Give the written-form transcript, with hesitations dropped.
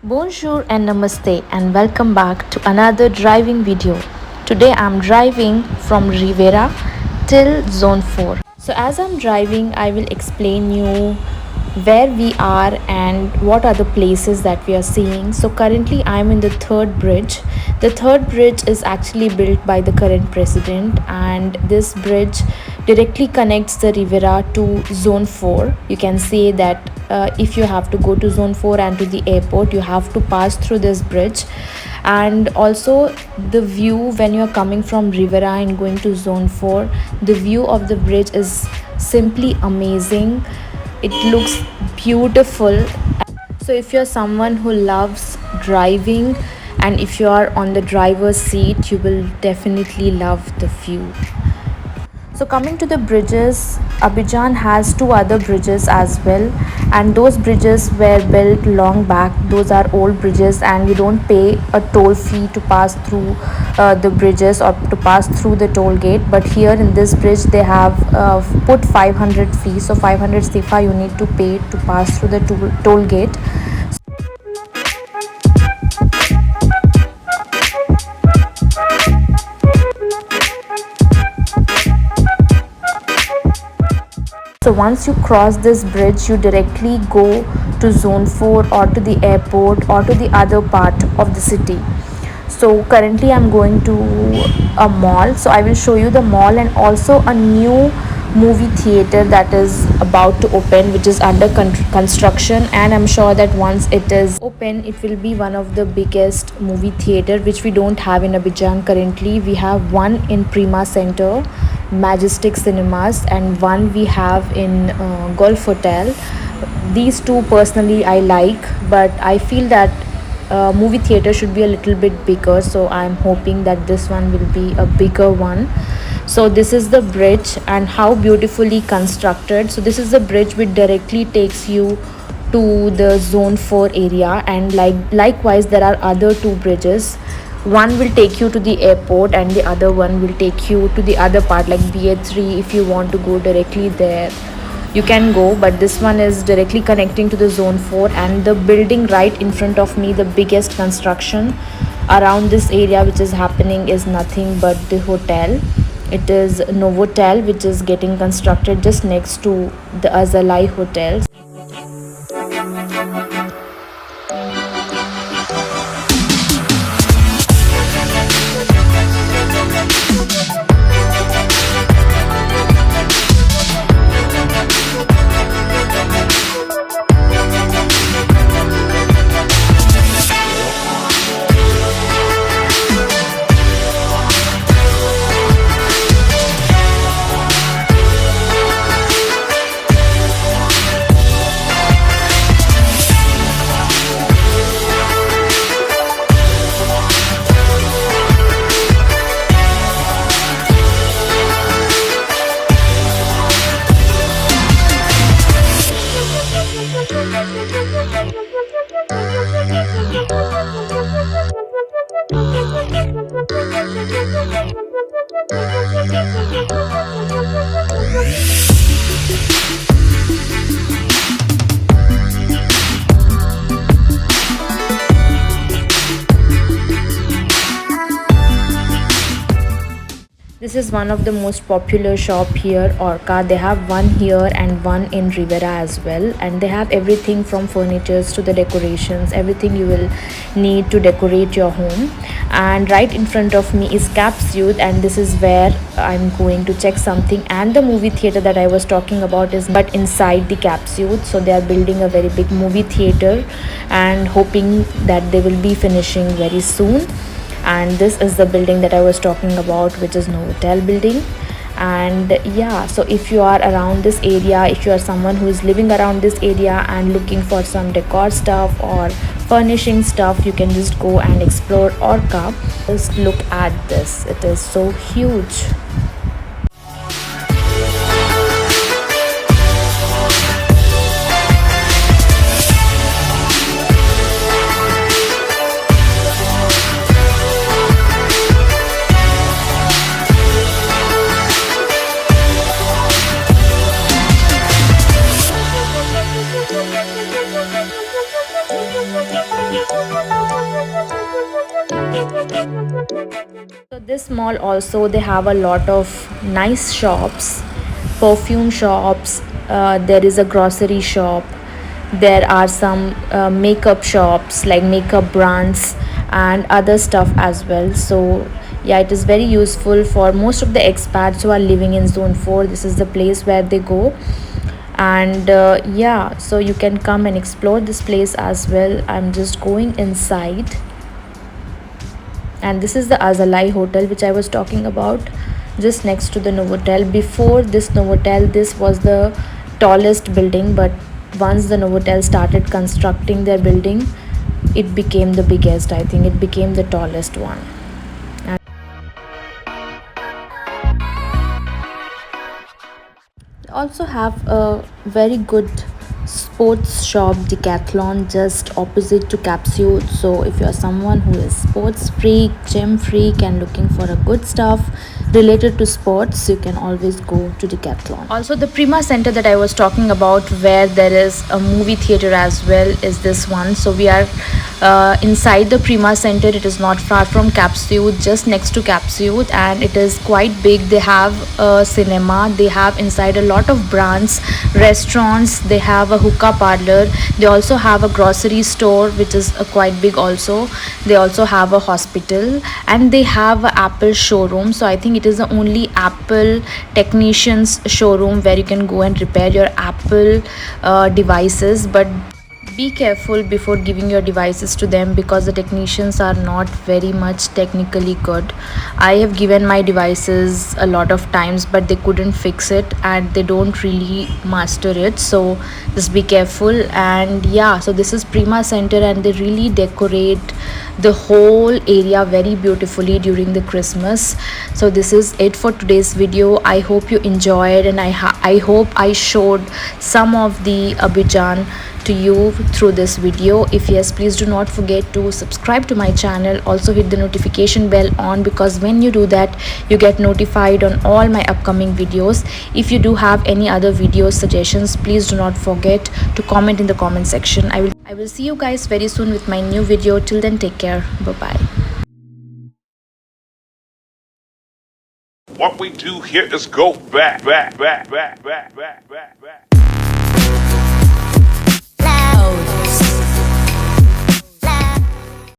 Bonjour and namaste and welcome back to another driving video. Today I'm driving from Rivera till Zone 4. So as I'm driving I will explain you where we are and what are the places that we are seeing. So currently I'm in the third bridge. The third bridge is actually built by the current president, and this bridge directly connects the Rivera to Zone 4. You can say that if you have to go to Zone 4 and to the airport, you have to pass through this bridge. And also, the view when you are coming from Rivera and going to Zone 4, the view of the bridge is simply amazing. It looks beautiful. So if you're someone who loves driving and if you are on the driver's seat, you will definitely love the view. So coming to the bridges, Abidjan has two other bridges as well, and those bridges were built long back. Those are old bridges and you don't pay a toll fee to pass through the bridges or to pass through the toll gate. But here in this bridge they have put 500 fee, so 500 sifa you need to pay to pass through the toll gate. So once you cross this bridge, you directly go to Zone 4 or to the airport or to the other part of the city. So currently I'm going to a mall. So I will show you the mall and also a new movie theater that is about to open, which is under construction, and I'm sure that once it is open it will be one of the biggest movie theater which we don't have in Abidjan currently. We have one in Prima Center, Majestic Cinemas, and one we have in Golf Hotel. These two personally I like, but I feel that movie theater should be a little bit bigger, so I'm hoping that this one will be a bigger one. So this is the bridge and how beautifully constructed. So this is the bridge which directly takes you to the Zone 4 area, and likewise there are other two bridges. One will take you to the airport and the other one will take you to the other part like BA3. If you want to go directly there you can go, but this one is directly connecting to the Zone 4. And the building right in front of me, the biggest construction around this area which is happening, is nothing but the hotel. It is Novotel, which is getting constructed just next to the Azalai Hotel. This is one of the most popular shop here, Orca. They have one here and one in Rivera as well, and they have everything from furnitures to the decorations, everything you will need to decorate your home. And right in front of me is Caps Youth, and this is where I'm going to check something. And the movie theater that I was talking about is but inside the Caps Youth. So they are building a very big movie theater and hoping that they will be finishing very soon. And this is the building that I was talking about, which is Novotel building. And yeah, so if you are around this area, if you are someone who is living around this area and looking for some decor stuff or furnishing stuff, you can just go and explore Orca. Just look at this, it is so huge. So this mall also, they have a lot of nice shops, perfume shops. There is a grocery shop. There are some makeup shops like makeup brands and other stuff as well. So yeah, it is very useful for most of the expats who are living in Zone 4. This is the place where they go. And yeah, so you can come and explore this place as well. I'm just going inside, and this is the Azalai Hotel which I was talking about, just next to the Novotel. Before this Novotel, this was the tallest building, but once the Novotel started constructing their building, it became the biggest. I think it became the tallest one. And they also have a very good sports shop, Decathlon, just opposite to Capsule. So if you're someone who is sports freak, gym freak, and looking for a good stuff related to sports, you can always go to Decathlon. Also, the Prima Center that I was talking about, where there is a movie theater as well, is this one. So we are inside the Prima Center. It is not far from Capsule, just next to Capsule, and it is quite big. They have a cinema, they have inside a lot of brands, restaurants, they have a hookah parlor, they also have a grocery store which is quite big also. They also have a hospital, and they have a Apple showroom. So I think it is the only Apple technicians showroom where you can go and repair your Apple devices. But be careful before giving your devices to them, because the technicians are not very much technically good. I have given my devices a lot of times, but they couldn't fix it and they don't really master it. So just be careful. And yeah, so this is Prima Center, and they really decorate the whole area very beautifully during the Christmas. So this is it for today's video. I hope you enjoyed, and I hope I showed some of the Abidjan to you through this video. If yes, please do not forget to subscribe to my channel. Also hit the notification bell on, because when you do that, you get notified on all my upcoming videos. If you do have any other video suggestions, please do not forget to comment in the comment section. I will see you guys very soon with my new video. Till then, take care. Bye bye. What we do here is go back.